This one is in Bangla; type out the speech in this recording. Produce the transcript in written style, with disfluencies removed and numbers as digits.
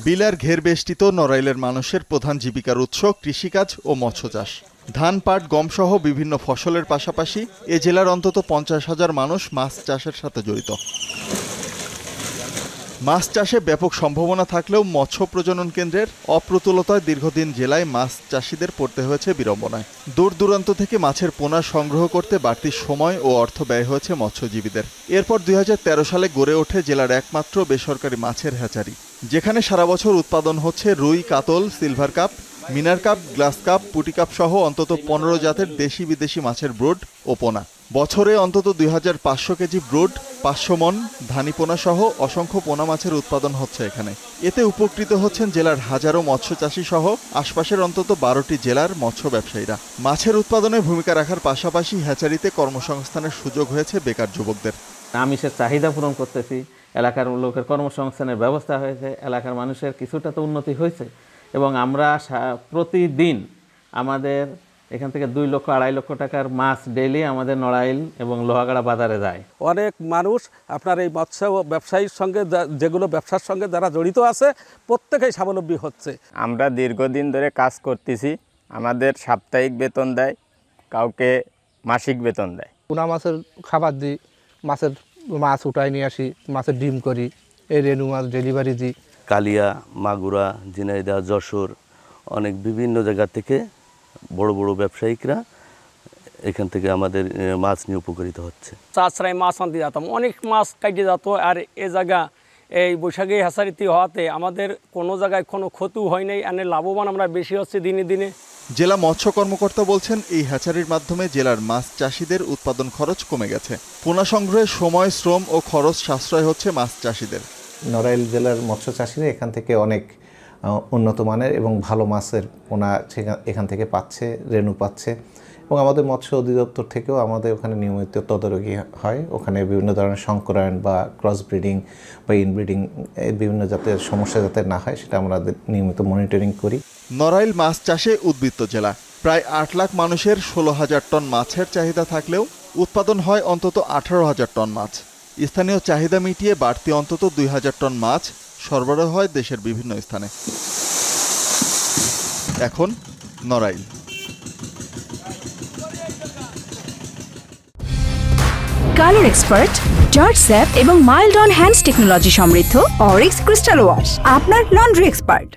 বিলার ঘের বেষ্টিত নড়াইলের মানুষের প্রধান জীবিকার উৎস কৃষিকাজ ও মৎস্য চাষ। ধান, পাট, গম সহ বিভিন্ন ফসলের পাশাপাশি এ জেলার অন্তত 50,000 মানুষ মাছ চাষের সাথে জড়িত। মাছ চাষে ব্যাপক সম্ভাবনা থাকলেও মৎস্য প্রজনন কেন্দ্রের অপ্রতুলতায় দীর্ঘদিন জেলায় মাছ চাষিদের পড়তে হয়েছে বিড়ম্বনায়। দূর দূরান্ত থেকে মাছের পোনা সংগ্রহ করতে বাড়তি সময় ও অর্থ ব্যয় হয়েছে মৎস্যজীবীদের। এরপর 2013 সালে গড়ে ওঠে জেলার একমাত্র বেসরকারি মাছের হ্যাচারি, যেখানে সারা বছর উৎপাদন হচ্ছে রুই, কাতল, সিলভার কাপ, মিনার কাপ, গ্লাস কাপ, পুটি কাপ সহ অন্তত 15 জাতের দেশি বিদেশি মাছের ব্রুড ও পোনা। বছরে অন্তত 2500 কেজি ব্রুড, 500 মন ধানি পোনা সহ অসংখ্য পোনা মাছের উৎপাদন হচ্ছে এখানে। এতে উপকৃত হচ্ছেন জেলার হাজারো মৎস্য চাষী সহ আশপাশের অন্তত 12টি জেলার মৎস্য ব্যবসায়ীরা। মাছের উৎপাদনে ভূমিকা রাখার পাশাপাশি হ্যাচারিতে কর্মসংস্থানের সুযোগ হয়েছে বেকার যুবকদের। আমিষের চাহিদা পূরণ করতেছি, এলাকার লোকের কর্মসংস্থানের ব্যবস্থা হয়েছে, এলাকার মানুষের কিছুটা তো উন্নতি হয়েছে এবং আমরা প্রতিদিন আমাদের এখান থেকে 2 লক্ষ 2.5 লক্ষ টাকার মাছ ডেইলি আমাদের নড়াইল এবং লোহাগাড়া বাজারে যায়। অনেক মানুষ আপনার এই মৎস্য ব্যবসায়ীর সঙ্গে যেগুলো ব্যবসার সঙ্গে যারা জড়িত আছে প্রত্যেকেই স্বাবলম্বী হচ্ছে। আমরা দীর্ঘদিন ধরে কাজ করতেছি, আমাদের সাপ্তাহিক বেতন দেয়, কাউকে মাসিক বেতন দেয়। পোনা মাছের খাবার দিই, মাছ উঠাই নিয়ে আসি, মাছের ডিম করি, এই রেনু মাছ ডেলিভারি দিই। কালিয়া, মাগুরা, ঝিনাইদহ, যশোর অনেক বিভিন্ন জায়গা থেকে বড় বড় ব্যবসায়িকরা এখান থেকে আমাদের মাছ নিয়ে উপকৃত হচ্ছে। চাষরাই মাছ আনতে যেতাম, অনেক মাছ কাটে যেত। আর এ জায়গা এই বৈশাখী হ্যাচারিতে হওয়াতে আমাদের কোনো জায়গায় কোনো ক্ষতি হয় নাই, এনে লাভবান আমরা বেশি হচ্ছে দিনে দিনে। জেলা মৎস্য কর্মকর্তা বলছেন, এই হ্যাচারির মাধ্যমে জেলার মাছ চাষিদের উৎপাদন খরচ কমে গেছে। পোনা সংগ্রহের সময়, শ্রম ও খরচ সাশ্রয় হচ্ছে মাছ চাষিদের। নড়াইল জেলার মৎস্য চাষিরা এখান থেকে অনেক উন্নত মানের এবং ভালো মাছের পোনা এখান থেকে পাচ্ছে, রেনু পাচ্ছে এবং আমাদের মৎস্য অধিদপ্তর থেকেও আমাদের ওখানে নিয়মিত তদারকি হয়। ওখানে বিভিন্ন ধরনের সংকরায়ন বা ক্রস ব্রিডিং বা ইনব্রিডিং বিভিন্ন জাতের সমস্যা যাতে না হয় সেটা আমরা নিয়মিত মনিটরিং করি। নড়াইল মাছ চাষে উদ্বৃত্ত জেলা। প্রায় 8 লাখ মানুষের 16,000 টন মাছের চাহিদা থাকলেও উৎপাদন হয় অন্তত 18,000 টন মাছ। স্থানীয় চাহিদা মিটিয়ে বাড়তি অন্তত 2,000 টন মাছ সরবরাহ হয় দেশের বিভিন্ন স্থানে। এখন Narail. Colour expert, George sap এবং মাইল্ড অন হ্যান্ডস টেকনোলজি সমৃদ্ধ অরিক্স ক্রিস্টাল ওয়াশ আপনার লন্ড্রি এক্সপার্ট।